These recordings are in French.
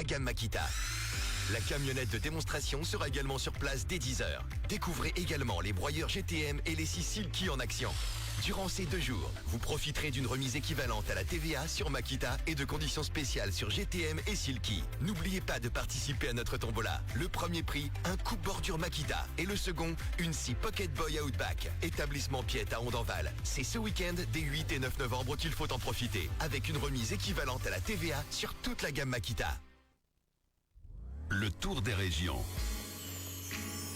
la gamme Makita. La camionnette de démonstration sera également sur place dès 10h. Découvrez également les broyeurs GTM et les 6 Silky en action. Durant ces 2 jours, vous profiterez d'une remise équivalente à la TVA sur Makita et de conditions spéciales sur GTM et Silky. N'oubliez pas de participer à notre tombola. Le premier prix, un coupe-bordure Makita. Et le second, une scie Pocket Boy Outback. Établissement Piette à Ondenval. C'est ce week-end des 8 et 9 novembre qu'il faut en profiter. Avec une remise équivalente à la TVA sur toute la gamme Makita. Le tour des régions.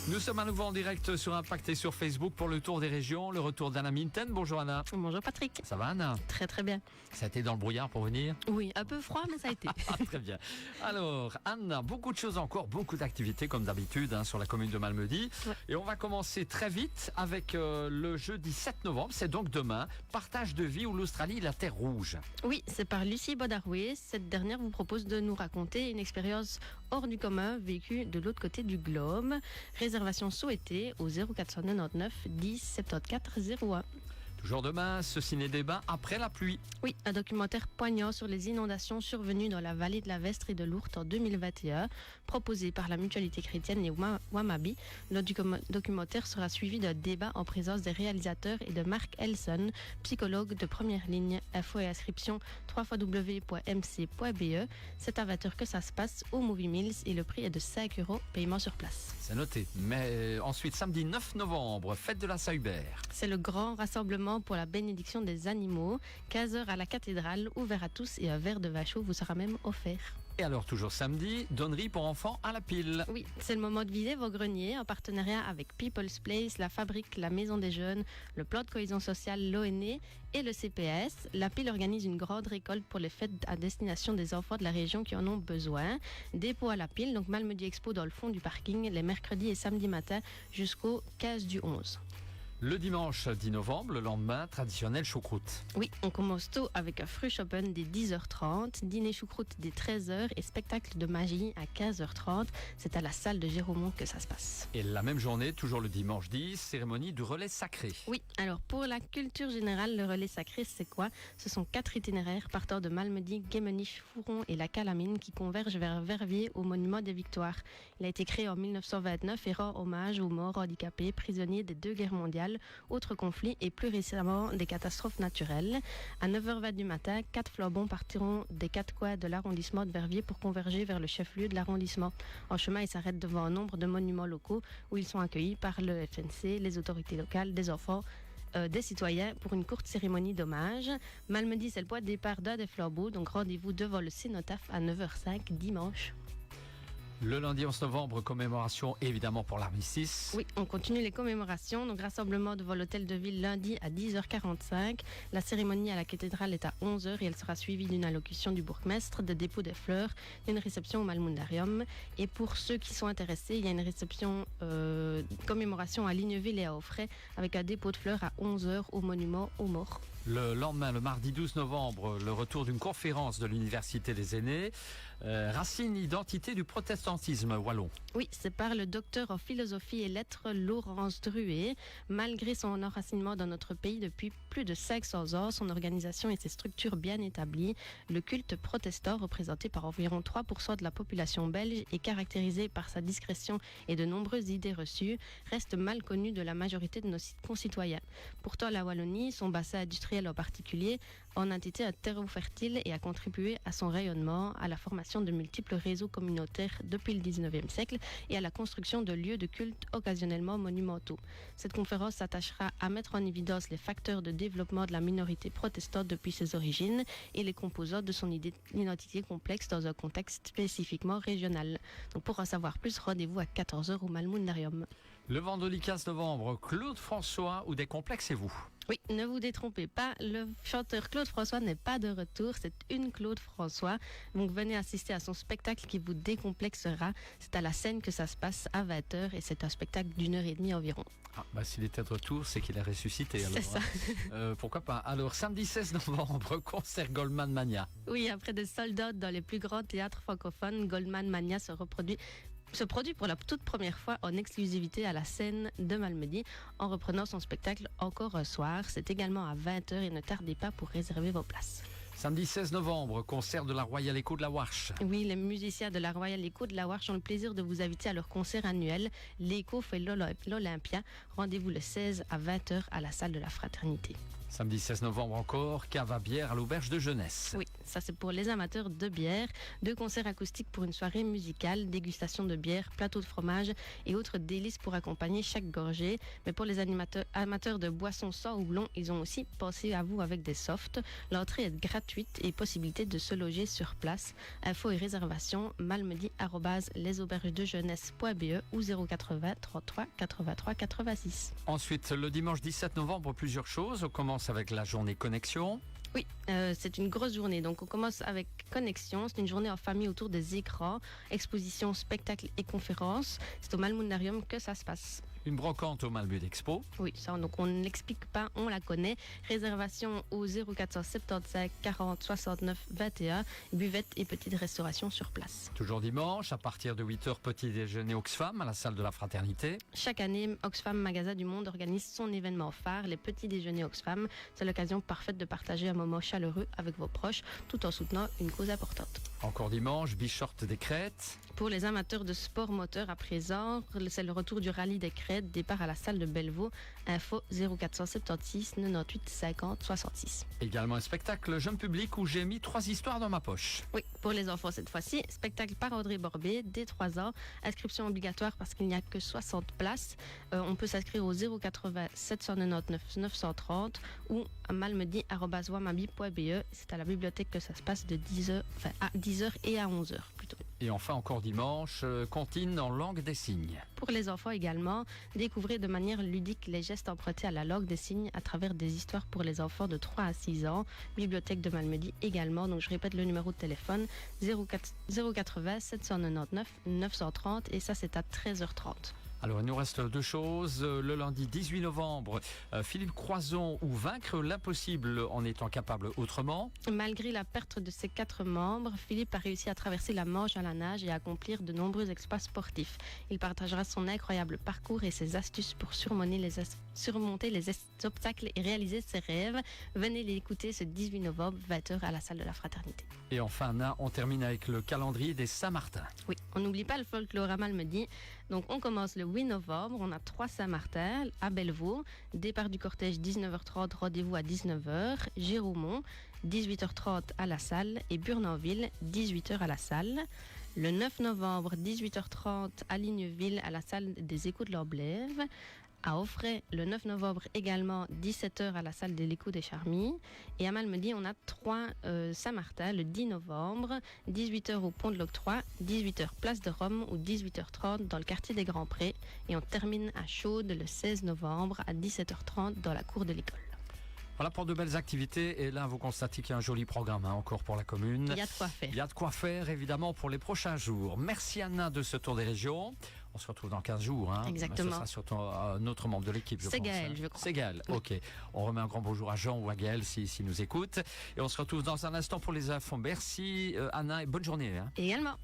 Nous sommes à nouveau en direct sur Impact et sur Facebook pour le tour des régions, le retour d'Anna Minten. Bonjour Anna. Bonjour Patrick. Ça va Anna? Très très bien. Ça a été dans le brouillard pour venir? Oui, un peu froid mais ça a été. Très bien. Alors Anna, beaucoup de choses encore, beaucoup d'activités comme d'habitude sur la commune de Malmedy. Ouais. Et on va commencer très vite avec le jeudi 7 novembre, c'est donc demain, partage de vie ou l'Australie, la Terre Rouge. Oui, c'est par Lucie Bodaroué. Cette dernière vous propose de nous raconter une expérience hors du commun vécue de l'autre côté du globe. Réservation souhaitée au 0499 10 74 01. Toujours demain, ce ciné-débat après la pluie. Oui, un documentaire poignant sur les inondations survenues dans la vallée de la Vestre et de l'Ourthe en 2021, proposé par la Mutualité chrétienne et Wamabi. Le documentaire sera suivi d'un débat en présence des réalisateurs et de Mark Elson, psychologue de première ligne. Info et inscription www.mc.be. C'est à 20h que ça se passe au Movie Mills et le prix est de 5 €, paiement sur place. C'est noté. Mais ensuite, samedi 9 novembre, fête de la Saint-Hubert. C'est le grand rassemblement pour la bénédiction des animaux. 15h à la cathédrale, ouvert à tous et un verre de vin chaud vous sera même offert. Et alors, toujours samedi, donnerie pour enfants à la pile. Oui, c'est le moment de vider vos greniers en partenariat avec People's Place, la Fabrique, la Maison des Jeunes, le plan de cohésion sociale, l'ONE et le CPS. La pile organise une grande récolte pour les fêtes à destination des enfants de la région qui en ont besoin. Dépôt à la pile, donc Malmedy Expo dans le fond du parking, les mercredis et samedis matin jusqu'au 15 du 11. Le dimanche 10 novembre, le lendemain, traditionnel choucroute. Oui, on commence tôt avec un Frühschoppen dès 10h30, dîner choucroute dès 13h et spectacle de magie à 15h30. C'est à la salle de Géromont que ça se passe. Et la même journée, toujours le dimanche 10, cérémonie du relais sacré. Oui, alors pour la culture générale, le relais sacré, c'est quoi? Ce sont 4 itinéraires partant de Malmedy, Guémenich, Fouron et la Calamine qui convergent vers Verviers au monument des Victoires. Il a été créé en 1929 et rend hommage aux morts handicapés, prisonniers des 2 guerres mondiales, autres conflits et plus récemment des catastrophes naturelles. À 9h20 du matin, 4 flambons partiront des 4 coins de l'arrondissement de Verviers pour converger vers le chef-lieu de l'arrondissement. En chemin, ils s'arrêtent devant un nombre de monuments locaux où ils sont accueillis par le FNC, les autorités locales, des enfants, des citoyens pour une courte cérémonie d'hommage. Malmedy, c'est le point de départ d'un des flambeaux, donc rendez-vous devant le cénotaphe à 9h05 dimanche. Le lundi 11 novembre, commémoration évidemment pour l'armistice. Oui, on continue les commémorations. Donc rassemblement devant l'hôtel de ville lundi à 10h45. La cérémonie à la cathédrale est à 11h et elle sera suivie d'une allocution du bourgmestre, de dépôt des fleurs, d'une réception au Malmundarium. Et pour ceux qui sont intéressés, il y a une réception commémoration à Ligneville et à Offray avec un dépôt de fleurs à 11h au monument aux morts. Le lendemain, le mardi 12 novembre, le retour d'une conférence de l'Université des Aînés. Racine, identité du protestantisme wallon. Oui, c'est par le docteur en philosophie et lettres Laurence Druet. Malgré son enracinement dans notre pays depuis plus de 500 ans, son organisation et ses structures bien établies, le culte protestant, représenté par environ 3% de la population belge et caractérisé par sa discrétion et de nombreuses idées reçues, reste mal connu de la majorité de nos concitoyens. Pourtant, la Wallonie, son bassin industriel en particulier, en a été un terreau fertile et a contribué à son rayonnement, à la formation de multiples réseaux communautaires depuis le 19e siècle et à la construction de lieux de culte occasionnellement monumentaux. Cette conférence s'attachera à mettre en évidence les facteurs de développement de la minorité protestante depuis ses origines et les composantes de son identité complexe dans un contexte spécifiquement régional. Donc pour en savoir plus, rendez-vous à 14h au Malmundarium. Le vendredi 15 novembre, Claude François ou des complexez-vous? Oui, ne vous détrompez pas, le chanteur Claude François n'est pas de retour, c'est une Claude François. Donc venez assister à son spectacle qui vous décomplexera. C'est à la scène que ça se passe à 20h et c'est un spectacle d'1h30 environ. S'il était de retour, c'est qu'il a ressuscité. Alors, c'est ça. Pourquoi pas. Alors, samedi 16 novembre, concert Goldman Mania. Oui, après des sold-out dans les plus grands théâtres francophones, Goldman Mania se produit pour la toute première fois en exclusivité à la scène de Malmedy en reprenant son spectacle encore un soir. C'est également à 20h et ne tardez pas pour réserver vos places. Samedi 16 novembre, concert de la Royal Echo de la Warche. Oui, les musiciens de la Royal Echo de la Warche ont le plaisir de vous inviter à leur concert annuel. L'Echo fait l'Olympia. Rendez-vous le 16 à 20h à la salle de la Fraternité. Samedi 16 novembre encore, cave à bière à l'auberge de jeunesse. Oui, ça c'est pour les amateurs de bière. 2 concerts acoustiques pour une soirée musicale, dégustation de bière, plateau de fromage et autres délices pour accompagner chaque gorgée. Mais pour les amateurs de boissons sans houblon, ils ont aussi pensé à vous avec des softs. L'entrée est gratuite et possibilité de se loger sur place. Infos et réservations malmedy@lesaubergesdejeunesse.be ou 080 33 83 86. Ensuite, le dimanche 17 novembre, plusieurs choses. On commence avec la journée connexion. Oui, c'est une grosse journée. Donc, on commence avec Connexion. C'est une journée en famille autour des écrans, expositions, spectacles et conférences. C'est au Malmundarium que ça se passe. Une brocante au Malmud Expo. Oui, ça, donc on ne l'explique pas, on la connaît. Réservation au 0475 40 69 21. Buvette et petite restauration sur place. Toujours dimanche, à partir de 8h, petit déjeuner Oxfam à la salle de la Fraternité. Chaque année, Oxfam Magasin du Monde organise son événement phare, les petits déjeuners Oxfam. C'est l'occasion parfaite de partager un moment chaleureux avec vos proches, tout en soutenant une cause importante. Encore dimanche, Bichorte des Crêtes. Pour les amateurs de sport moteur à présent, c'est le retour du rallye des Crêtes, départ à la salle de Bellevaux. Info 0476 98 50 66. Également un spectacle jeune public où j'ai mis 3 histoires dans ma poche. Oui, pour les enfants cette fois-ci, spectacle par Audrey Borbet, dès 3 ans. Inscription obligatoire parce qu'il n'y a que 60 places. On peut s'inscrire au 080 799 930 ou à malmedy@wamabi.be. C'est à la bibliothèque que ça se passe de 10h, à 10h et à 11h plutôt. Et enfin, encore dimanche, comptine en langue des signes. Pour les enfants également, découvrez de manière ludique les gestes empruntés à la langue des signes à travers des histoires pour les enfants de 3 à 6 ans. Bibliothèque de Malmedy également. Donc je répète le numéro de téléphone 080 799 930 et ça c'est à 13h30. Alors, il nous reste 2 choses. Le lundi 18 novembre, Philippe Croison ou Vaincre l'impossible en étant capable autrement. Malgré la perte de ses 4 membres, Philippe a réussi à traverser la Manche à la nage et à accomplir de nombreux exploits sportifs. Il partagera son incroyable parcours et ses astuces pour surmonter les obstacles et réaliser ses rêves. Venez l'écouter ce 18 novembre, 20h à la salle de la Fraternité. Et enfin, Anna, on termine avec le calendrier des Saint-Martin. Oui, on n'oublie pas le folklore à Malmedy. Donc on commence le 8 novembre, on a 3 Saint-Martin à Bellevaux. Départ du cortège 19h30, rendez-vous à 19h. Géraumont, 18h30 à la salle. Et Burnanville, 18h à la salle. Le 9 novembre, 18h30 à Ligneville, à la salle des Échos de l'Orblève. À Offray, le 9 novembre également, 17h à la salle de l'Écho des Charmilles. Et à Malmedy, on a 3 Saint-Martin, le 10 novembre, 18h au Pont de l'Octroi, 18h place de Rome ou 18h30 dans le quartier des Grands Prés. Et on termine à Chaudes le 16 novembre à 17h30 dans la cour de l'école. Voilà pour de belles activités. Et là, vous constatez qu'il y a un joli programme encore pour la commune. Il y a de quoi faire. Il y a de quoi faire, évidemment, pour les prochains jours. Merci, Anna, de ce tour des régions. On se retrouve dans 15 jours. Hein. Exactement. Ce sera surtout un autre membre de l'équipe, je pense. C'est Gaël, je crois. C'est Gaël, Oui. ok. On remet un grand bonjour à Jean ou à Gaël s'il nous écoute. Et on se retrouve dans un instant pour les infos. Merci, Anna, et bonne journée. Hein. Également.